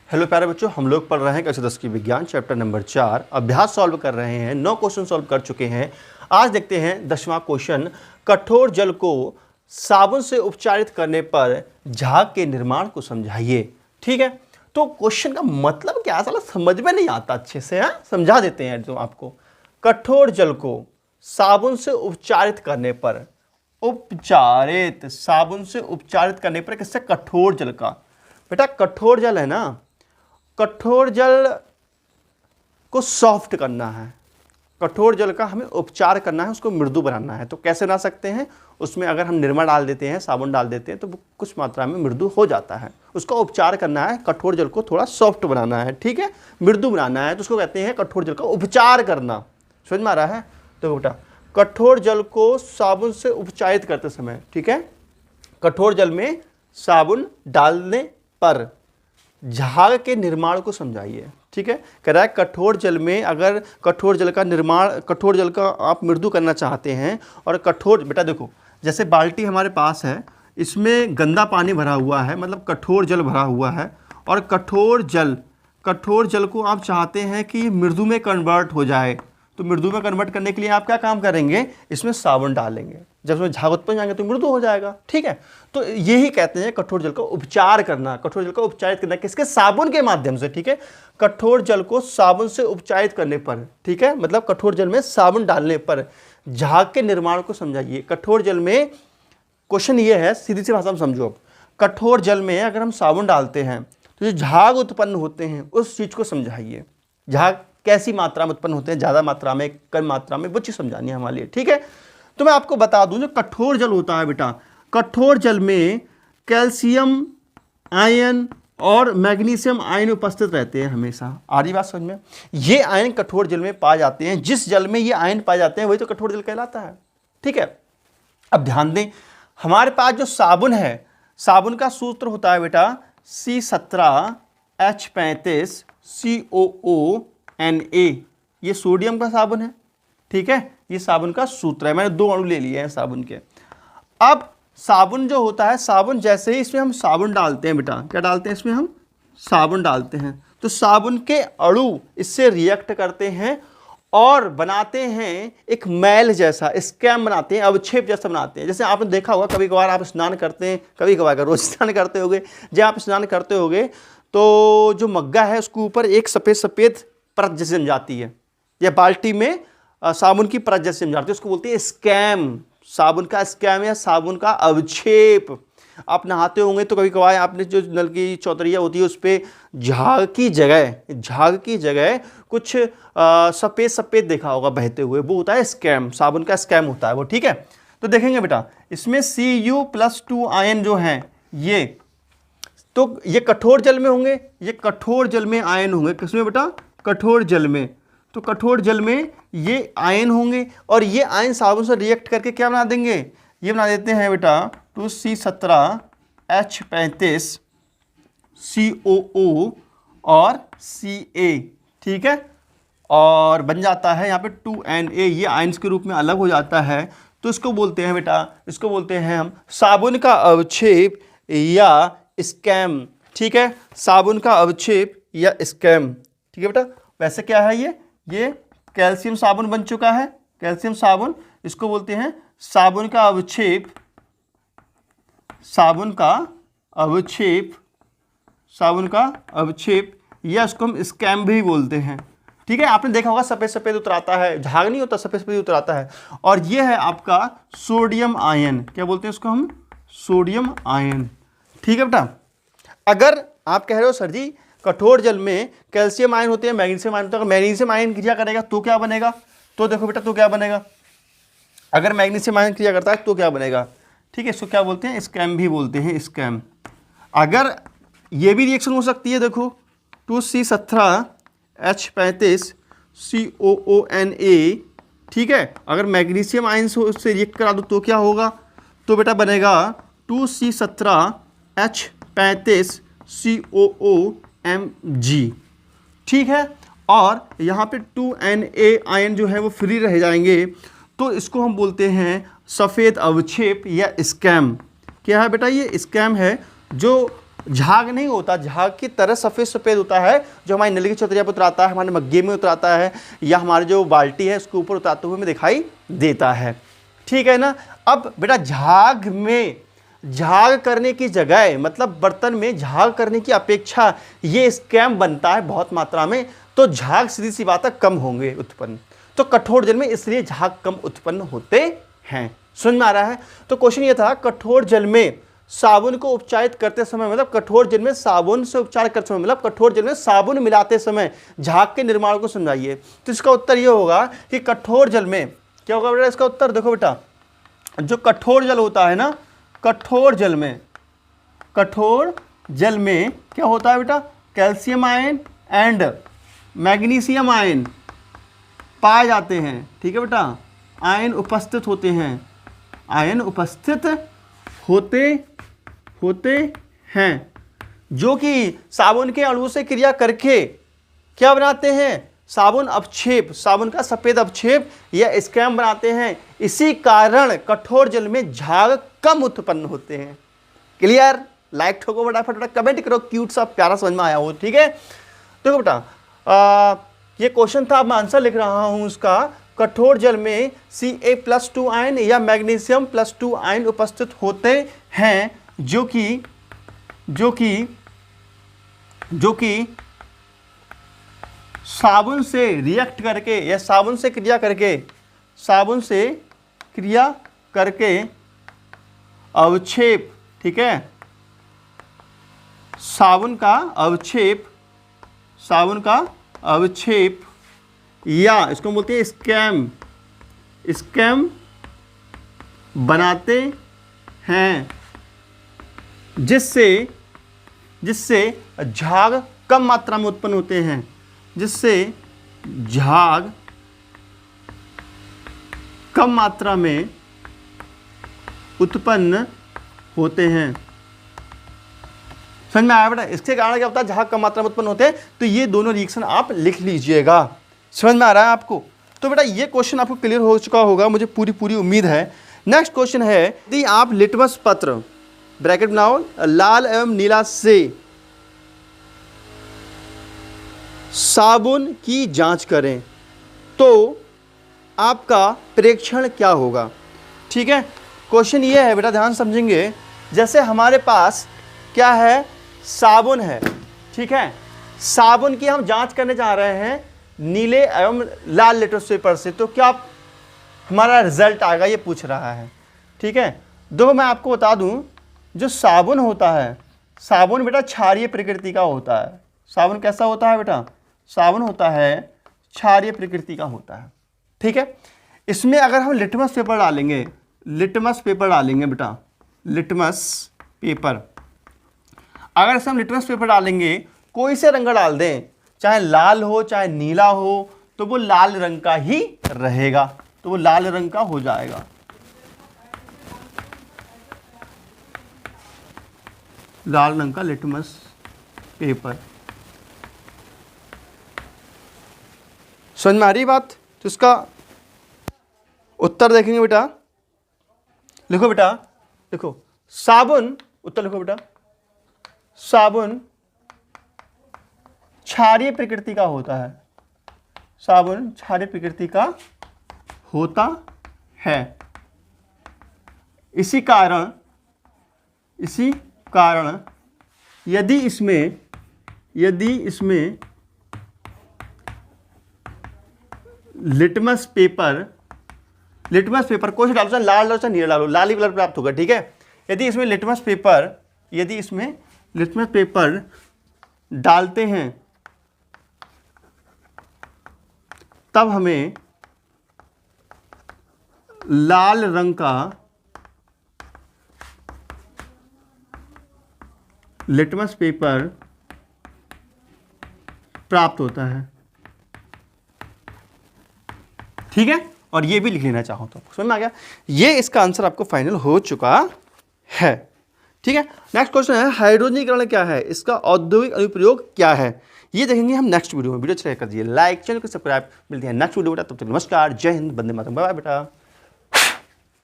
Hello प्यारे बच्चों, हम लोग पढ़ रहे हैं कक्षा 10 की विज्ञान चैप्टर नंबर 4 अभ्यास सॉल्व कर रहे हैं। 9 क्वेश्चन सॉल्व कर चुके हैं। आज देखते हैं 10वां क्वेश्चन। कठोर जल को साबुन से उपचारित करने पर झाग के निर्माण को समझाइए। ठीक है, तो क्वेश्चन का मतलब क्या, साला समझ में नहीं आता अच्छे से। समझा देते हैं तो आपको। कठोर जल को साबुन से उपचारित करने पर, साबुन से उपचारित करने पर, किससे? कठोर जल का। बेटा कठोर जल है ना, कठोर जल को सॉफ्ट करना है, कठोर जल का हमें उपचार करना है, उसको मृदु बनाना है। तो कैसे बना सकते हैं? उसमें अगर हम निरमा डाल देते हैं, साबुन डाल देते हैं, तो वो कुछ मात्रा में मृदु हो जाता है। उसका उपचार करना है, कठोर जल को थोड़ा सॉफ्ट बनाना है, ठीक है, मृदु बनाना है, तो उसको कहते हैं कठोर जल का उपचार करना। समझ में आ रहा है? तो बेटा कठोर जल को साबुन से उपचारित करते समय, ठीक है, कठोर जल में साबुन डालने पर झाग के निर्माण को समझाइए। ठीक है, कह रहा है कठोर जल में, अगर कठोर जल का निर्माण, कठोर जल का आप मृदु करना चाहते हैं, और कठोर, बेटा देखो जैसे बाल्टी हमारे पास है, इसमें गंदा पानी भरा हुआ है, मतलब कठोर जल भरा हुआ है, और कठोर जल को आप चाहते हैं कि मृदु में कन्वर्ट हो जाए। तो मृदु में कन्वर्ट करने के लिए आप क्या काम करेंगे? इसमें साबुन डालेंगे, जब उसमें झाग उत्पन्न जाएंगे तो मृदु हो जाएगा। ठीक है, तो यही कहते हैं कठोर जल का उपचार करना, कठोर जल का उपचारित करना, किसके? साबुन के माध्यम से। ठीक है, कठोर जल को साबुन से उपचारित करने पर, ठीक है, मतलब कठोर जल में साबुन डालने पर झाग के निर्माण को समझाइए। कठोर जल में, क्वेश्चन ये है, सीधी सी भाषा में समझो। अब कठोर जल में अगर हम साबुन डालते हैं तो जो झाग उत्पन्न होते हैं उस चीज को समझाइए। झाग कैसी मात्रा में उत्पन्न होते हैं, ज्यादा मात्रा में, कम मात्रा में, वो चीज समझानी है हमारे लिए। ठीक है, तो मैं आपको बता दूं, जो कठोर जल होता है बेटा, कठोर जल में कैल्शियम आयन और मैग्नीशियम आयन उपस्थित रहते हैं हमेशा। आ रही बात समझ में? ये आयन कठोर जल में पाए जाते हैं। जिस जल में ये आयन पाए जाते हैं वही तो कठोर जल कहलाता है। ठीक है, अब ध्यान दें, हमारे पास जो साबुन है, साबुन का सूत्र होता है बेटा C17H35COONA। ये सोडियम का साबुन है। ठीक है, ये साबुन का सूत्र है। मैंने 2 अणु ले लिए हैं साबुन के। अब साबुन जो होता है, साबुन जैसे ही इसमें हम साबुन डालते हैं बेटा, क्या डालते हैं इसमें? हम साबुन डालते हैं, तो साबुन के अणु इससे रिएक्ट करते हैं और बनाते हैं एक मैल जैसा, स्कैम बनाते हैं, अवक्षेप जैसा बनाते हैं। जैसे आपने देखा होगा, कभी कभार आप स्नान करते हैं, कभी कभार रोज स्नान करते होगे, जब आप स्नान करते होगे तो जो मग्गा है उसके ऊपर एक सफ़ेद सफ़ेद परत जैसे जम जाती है, या बाल्टी में साबुन की परत जैसे जम जाती है, उसको बोलते हैं स्कैम। साबुन का स्कैम या साबुन का अवक्षेप। आप नहाते होंगे तो कभी कभार आपने जो नल की चौतरिया होती है उस पर झाग की जगह कुछ सफ़ेद सफ़ेद देखा होगा बहते हुए, वो होता है स्कैम, साबुन का स्कैम होता है वो। ठीक है, तो देखेंगे बेटा, इसमें Cu+2 आयन जो हैं ये, तो ये कठोर जल में होंगे, ये कठोर जल में आयन होंगे। किसमें बेटा? कठोर जल में। तो कठोर जल में ये आयन होंगे, और ये आयन साबुन से रिएक्ट करके क्या बना देंगे? ये बना देते हैं बेटा 2C17H35COO और Ca। ठीक है, और बन जाता है यहाँ पे 2Na, ये आयंस के रूप में अलग हो जाता है। तो इसको बोलते हैं बेटा, इसको बोलते हैं हम साबुन का अवक्षेप या स्कैम। ठीक है, साबुन का अवक्षेप या स्कैम। ठीक है बेटा, वैसे क्या है ये कैल्शियम साबुन बन चुका है, कैल्शियम साबुन, इसको बोलते हैं साबुन का अवक्षेप, साबुन का अवक्षेप, या इसको हम स्कैम भी बोलते हैं। ठीक है, आपने देखा होगा सफ़ेद सफ़ेद उतराता है, झाग नहीं होता, सफ़ेद सफ़ेद उतराता है। और ये है आपका सोडियम आयन, क्या बोलते हैं इसको हम? Sodium ion. ठीक है बेटा, अगर आप कह रहे हो सर जी कठोर जल में कैल्शियम आयन होते हैं, मैग्नीशियम आयन होता है, अगर मैग्नीशियम आयन क्रिया करेगा तो क्या बनेगा? तो देखो बेटा, तो क्या बनेगा? अगर मैग्नीशियम आयन क्रिया करता है तो क्या बनेगा? ठीक है, इसको क्या बोलते हैं? स्कैम भी बोलते हैं, स्कैम। अगर ये भी रिएक्शन हो सकती है, देखो 2C17H35COONA। ठीक है, अगर मैग्नीशियम आयन से उससे रिएक्ट करा दो तो क्या होगा? तो बेटा बनेगा 2C17H35COOMg। ठीक है, और यहाँ पे 2Na आयन जो है वो फ्री रह जाएंगे, तो इसको हम बोलते हैं सफ़ेद अवक्षेप या स्कैम। क्या है बेटा? ये स्कैम है जो झाग नहीं होता, झाग की तरह सफ़ेद सफ़ेद होता है, जो हमारी नली की चौतरिया पर उतराता है, हमारे मग्गे में उतराता है, या हमारे जो बाल्टी है उसके ऊपर उतराते हुए हमें दिखाई देता है। ठीक है ना। अब बेटा झाग में झाग करने की जगह, मतलब बर्तन में झाग करने की अपेक्षा ये स्कैम बनता है बहुत मात्रा में, तो झाग सीधी सी बात है कम होंगे उत्पन्न। तो कठोर जल में इसलिए झाग कम उत्पन्न होते हैं। समझ में आ रहा है। तो क्वेश्चन ये था, कठोर जल में साबुन को उपचारित करते समय, मतलब कठोर जल में साबुन से उपचार करते समय, मतलब कठोर जल में साबुन मिलाते समय झाग के निर्माण को समझाइए। तो इसका उत्तर ये होगा कि कठोर जल में क्या होगा बेटा, इसका उत्तर देखो बेटा, जो कठोर जल होता है ना, कठोर जल में क्या होता है बेटा, calcium ion and magnesium ion पाए जाते हैं। ठीक है बेटा, आयन उपस्थित होते हैं, आयन उपस्थित होते हैं, जो कि साबुन के अणु से क्रिया करके क्या बनाते हैं, साबुन अवक्षेप, साबुन का सफेद अवक्षेप या स्कैम बनाते हैं। इसी कारण कठोर जल में झाग कम उत्पन्न होते हैं। क्लियर। लाइक ठोको बेटा, फटाफट कमेंट करो, क्यूट सा प्यारा समझ में आया हो। ठीक है। देखो बेटा, ये क्वेश्चन था, मैं आंसर लिख रहा हूं उसका। कठोर जल में Ca+2 आयन या मैग्नीशियम +2 आयन उपस्थित होते हैं, जो कि साबुन से रिएक्ट करके या साबुन से क्रिया करके अवक्षेप, ठीक है, साबुन का अवक्षेप या इसको बोलते हैं स्कैम बनाते हैं, जिससे झाग कम मात्रा में उत्पन्न होते हैं, जिससे झाग कम मात्रा में उत्पन्न होते हैं। समझ में आया बेटा। इसके कारण क्या होता है, झाग कम मात्रा में उत्पन्न होते हैं। तो ये दोनों रिएक्शन आप लिख लीजिएगा। समझ में आ रहा है आपको। तो बेटा ये क्वेश्चन आपको क्लियर हो चुका होगा, मुझे पूरी उम्मीद है। नेक्स्ट क्वेश्चन है, यदि आप लिटमस पत्र, ब्रैकेट बनाओ, लाल एवं नीला से साबुन की जांच करें तो आपका प्रेक्षण क्या होगा। ठीक है। क्वेश्चन ये है बेटा, ध्यान समझेंगे। जैसे हमारे पास क्या है, साबुन है। ठीक है। साबुन की हम जांच करने जा रहे हैं नीले एवं लाल लिटमस पेपर से, तो क्या हमारा रिजल्ट आएगा, ये पूछ रहा है। ठीक है। दो मैं आपको बता दूं, जो साबुन होता है, साबुन बेटा क्षारीय प्रकृति का होता है। साबुन कैसा होता है बेटा, साबुन होता है क्षारीय प्रकृति का होता है। ठीक है। इसमें अगर हम लिटमस पेपर डालेंगे बेटा, लिटमस पेपर, अगर इसमें हम लिटमस पेपर डालेंगे, कोई से रंग डाल दें, चाहे लाल हो चाहे नीला हो, तो वो लाल रंग का ही रहेगा, तो वो लाल रंग का हो जाएगा। लाल रंग का लिटमस पेपर। समझ में आ रही बात। तो इसका उत्तर देखेंगे बेटा, लिखो बेटा, देखो साबुन, उत्तर लिखो बेटा, साबुन क्षारीय प्रकृति का होता है, साबुन क्षारीय प्रकृति का होता है। इसी कारण यदि इसमें लिटमस पेपर कोई से डालो, चाहे लाल डालो चाहे नीला डालो, लाल ही कलर प्राप्त होगा। ठीक है। यदि इसमें लिटमस पेपर डालते हैं, तब हमें लाल रंग का लिटमस पेपर प्राप्त होता है। ठीक है। और ये भी लिख लेना चाहो तो, समझ में आ गया। ये इसका आंसर आपको फाइनल हो चुका है। ठीक है। नेक्स्ट क्वेश्चन है, हाइड्रोजनीकरण क्या है, इसका औद्योगिक अनुप्रयोग क्या है, ये देखेंगे हम नेक्स्ट वीडियो में। वीडियो अच्छा कर दिए लाइक, चैनल को सब्सक्राइब। मिलते हैं नेक्स्ट वीडियो बेटा, तब तक नमस्कार, जय हिंद, वंदे मातरम, बाय बाय बेटा।